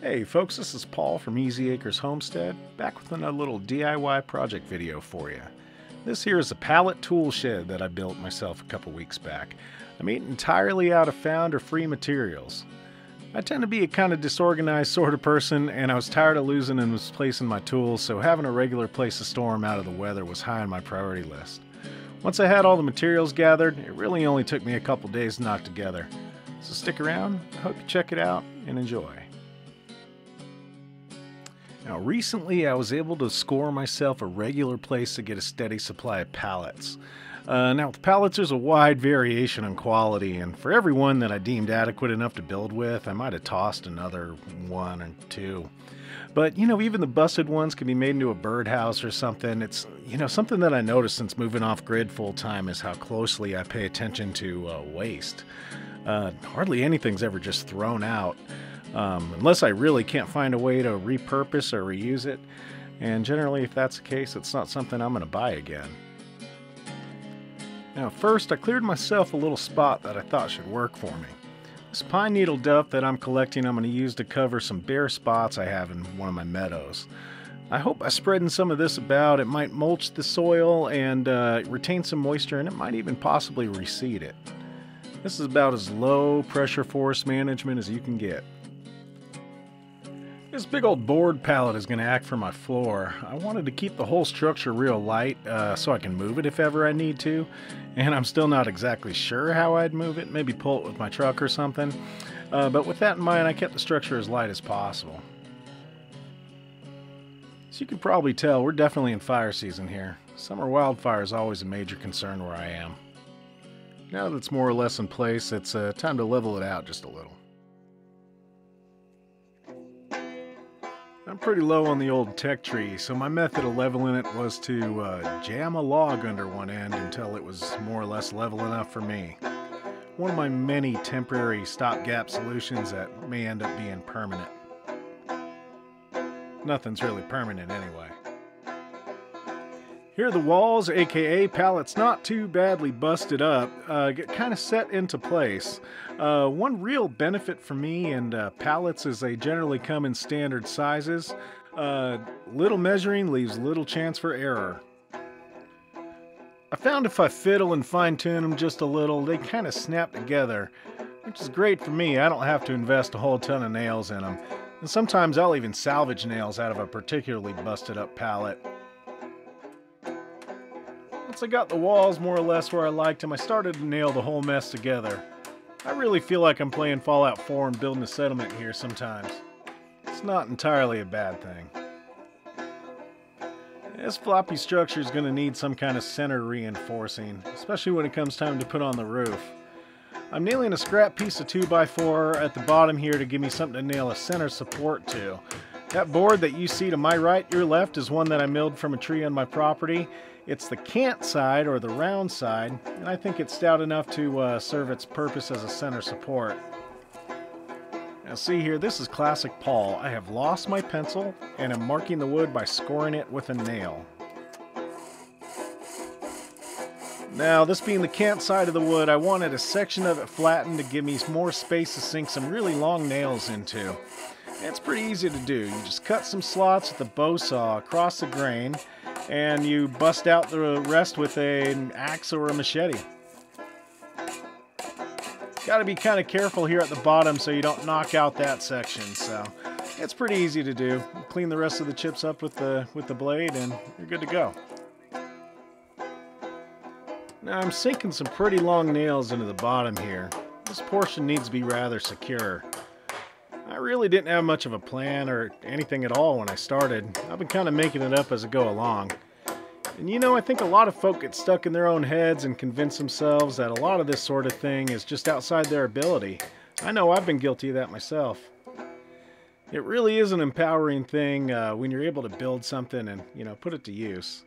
Hey folks, this is Paul from Easy Acres Homestead, back with another little DIY project video for you. This here is a pallet tool shed that I built myself a couple weeks back. I made it entirely out of found or free materials. I tend to be a kind of disorganized sort of person, and I was tired of losing and misplacing my tools, so having a regular place to store them out of the weather was high on my priority list. Once I had all the materials gathered, it really only took me a couple days to knock together. So stick around, I hope you check it out and enjoy. Now recently I was able to score myself a regular place to get a steady supply of pallets. Now with pallets there's a wide variation in quality, and for every one that I deemed adequate enough to build with, I might have tossed another one or two. But even the busted ones can be made into a birdhouse or something. It's something that I noticed since moving off grid full time is how closely I pay attention to waste. Hardly anything's ever just thrown out. Unless I really can't find a way to repurpose or reuse it, and generally if that's the case, it's not something I'm going to buy again. Now first, I cleared myself a little spot that I thought should work for me. This pine needle duff that I'm collecting I'm going to use to cover some bare spots I have in one of my meadows. I hope by spreading some of this about it might mulch the soil and retain some moisture, and it might even possibly reseed it. This is about as low pressure forest management as you can get. This big old board pallet is going to act for my floor. I wanted to keep the whole structure real light so I can move it if ever I need to, and I'm still not exactly sure how I'd move it, maybe pull it with my truck or something, but with that in mind I kept the structure as light as possible. So you can probably tell we're definitely in fire season here. Summer wildfire is always a major concern where I am. Now that it's more or less in place, it's time to level it out just a little. I'm pretty low on the old tech tree, so my method of leveling it was to jam a log under one end until it was more or less level enough for me. One of my many temporary stopgap solutions that may end up being permanent. Nothing's really permanent anyway. Here are the walls, aka pallets, not too badly busted up, get kind of set into place. One real benefit for me and pallets is they generally come in standard sizes. Little measuring leaves little chance for error. I found if I fiddle and fine tune them just a little, they kind of snap together, which is great for me. I don't have to invest a whole ton of nails in them. And sometimes I'll even salvage nails out of a particularly busted up pallet. Once I got the walls more or less where I liked them, I started to nail the whole mess together. I really feel like I'm playing Fallout 4 and building a settlement here sometimes. It's not entirely a bad thing. This floppy structure is going to need some kind of center reinforcing, especially when it comes time to put on the roof. I'm nailing a scrap piece of 2x4 at the bottom here to give me something to nail a center support to. That board that you see to my right, your left, is one that I milled from a tree on my property. It's the cant side, or the round side, and I think it's stout enough to serve its purpose as a center support. Now see here, this is classic Paul. I have lost my pencil, and I'm marking the wood by scoring it with a nail. Now, this being the cant side of the wood, I wanted a section of it flattened to give me more space to sink some really long nails into. It's pretty easy to do. You just cut some slots with a bow saw across the grain, and you bust out the rest with an axe or a machete. Got to be kind of careful here at the bottom so you don't knock out that section. So it's pretty easy to do. Clean the rest of the chips up with the blade, and you're good to go. Now I'm sinking some pretty long nails into the bottom here. This portion needs to be rather secure. I really didn't have much of a plan or anything at all when I started. I've been kind of making it up as I go along. And I think a lot of folk get stuck in their own heads and convince themselves that a lot of this sort of thing is just outside their ability. I know I've been guilty of that myself. It really is an empowering thing when you're able to build something and, put it to use.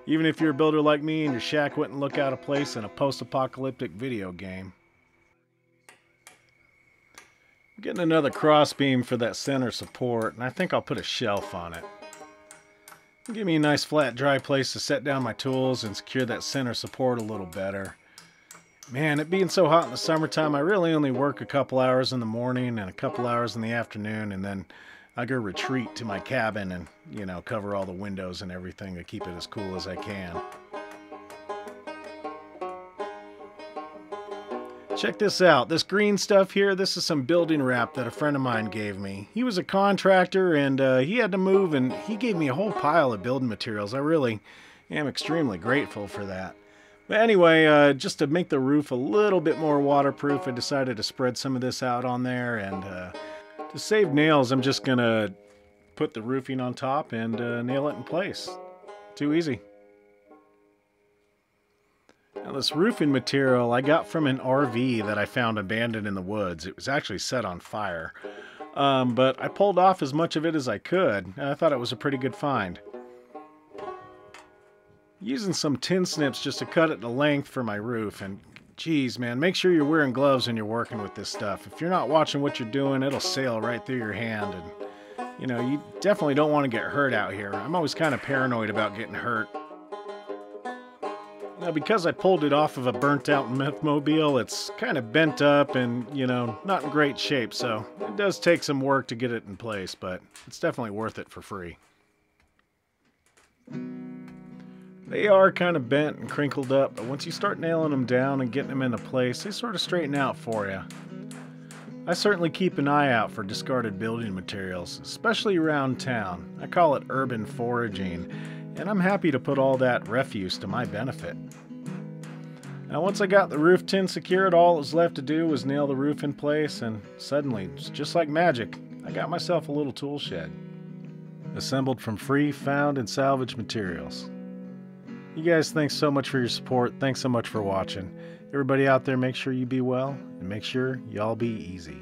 Even if you're a builder like me and your shack wouldn't look out of place in a post-apocalyptic video game. I'm getting another crossbeam for that center support, and I think I'll put a shelf on it. Give me a nice flat dry place to set down my tools and secure that center support a little better. Man, it being so hot in the summertime, I really only work a couple hours in the morning and a couple hours in the afternoon, and then I go retreat to my cabin and, cover all the windows and everything to keep it as cool as I can. Check this out. This green stuff here, this is some building wrap that a friend of mine gave me. He was a contractor and he had to move, and he gave me a whole pile of building materials. I really am extremely grateful for that. But anyway, just to make the roof a little bit more waterproof, I decided to spread some of this out on there. And to save nails, I'm just going to put the roofing on top and nail it in place. Too easy. Now, this roofing material I got from an RV that I found abandoned in the woods. It was actually set on fire. But I pulled off as much of it as I could, and I thought it was a pretty good find. Using some tin snips just to cut it to length for my roof. And geez, man, make sure you're wearing gloves when you're working with this stuff. If you're not watching what you're doing, it'll sail right through your hand. And, you definitely don't want to get hurt out here. I'm always kind of paranoid about getting hurt. Now, because I pulled it off of a burnt-out Mythmobile, it's kind of bent up and, not in great shape. So it does take some work to get it in place, but it's definitely worth it for free. They are kind of bent and crinkled up, but once you start nailing them down and getting them into place, they sort of straighten out for you. I certainly keep an eye out for discarded building materials, especially around town. I call it urban foraging, and I'm happy to put all that refuse to my benefit. Now, once I got the roof tin secured, all that was left to do was nail the roof in place, and suddenly, just like magic, I got myself a little tool shed. Assembled from free, found, and salvaged materials. You guys, thanks so much for your support. Thanks so much for watching. Everybody out there, make sure you be well, and make sure y'all be easy.